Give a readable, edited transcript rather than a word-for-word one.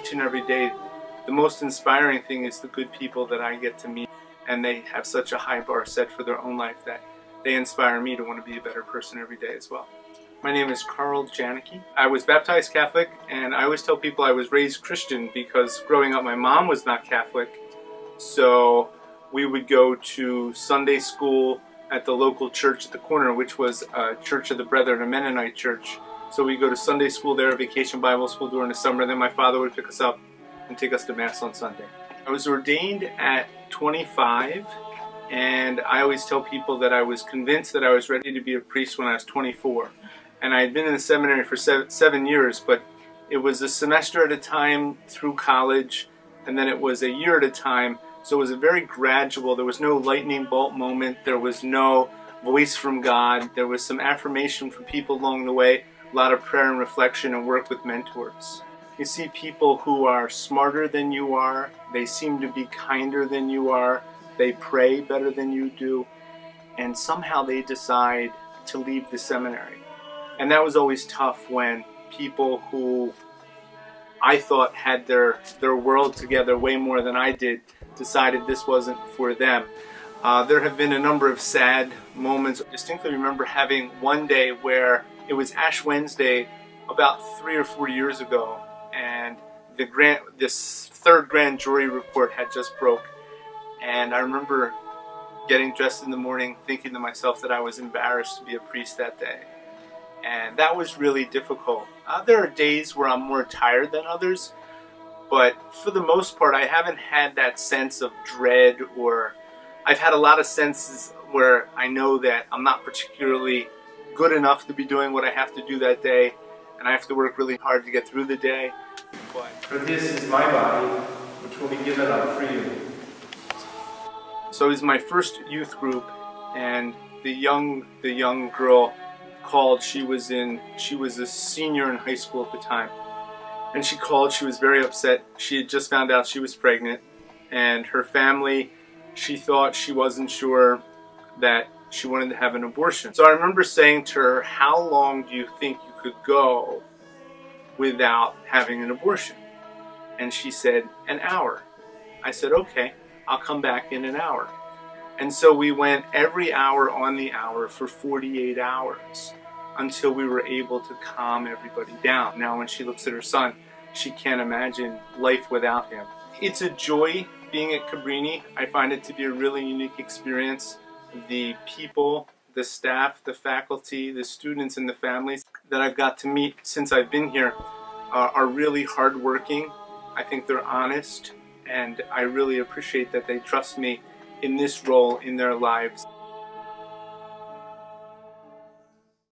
each and every day, the most inspiring thing is the good people that I get to meet, and they have such a high bar set for their own life that they inspire me to want to be a better person every day as well. My name is Carl Janicki. I was baptized Catholic, and I always tell people I was raised Christian because growing up my mom was not Catholic, so we would go to Sunday school at the local church at the corner, which was a Church of the Brethren, a Mennonite church. So we go to Sunday school there, vacation Bible school during the summer, then my father would pick us up and take us to Mass on Sunday. I was ordained at 25, and I always tell people that I was convinced that I was ready to be a priest when I was 24. And I had been in the seminary for 7 years, but it was a semester at a time through college, and then it was a year at a time. So it was a very gradual, there was no lightning bolt moment, there was no voice from God, there was some affirmation from people along the way, a lot of prayer and reflection and work with mentors. You see people who are smarter than you are, they seem to be kinder than you are, they pray better than you do, and somehow they decide to leave the seminary. And that was always tough when people who I thought had their world together way more than I did decided this wasn't for them. There have been a number of sad moments. I distinctly remember having one day where it was Ash Wednesday about 3 or 4 years ago, and this third grand jury report had just broke, and I remember getting dressed in the morning thinking to myself that I was embarrassed to be a priest that day. And that was really difficult. There are days where I'm more tired than others, but for the most part I haven't had that sense of dread, or I've had a lot of senses where I know that I'm not particularly good enough to be doing what I have to do that day, and I have to work really hard to get through the day. But for this is my body, which will be given up for you. So it was my first youth group, and the young girl called. She was a senior in high school at the time, and she called. She was very upset. She had just found out she was pregnant, and her family, she thought, she wasn't sure that she wanted to have an abortion. So I remember saying to her, how long do you think you could go without having an abortion? And she said, an hour. I said, okay, I'll come back in an hour. And so we went every hour on the hour for 48 hours until we were able to calm everybody down. Now when she looks at her son, she can't imagine life without him. It's a joy being at Cabrini. I find it to be a really unique experience. The people, the staff, the faculty, the students, and the families that I've got to meet since I've been here are really hardworking. I think they're honest, and I really appreciate that they trust me in this role in their lives.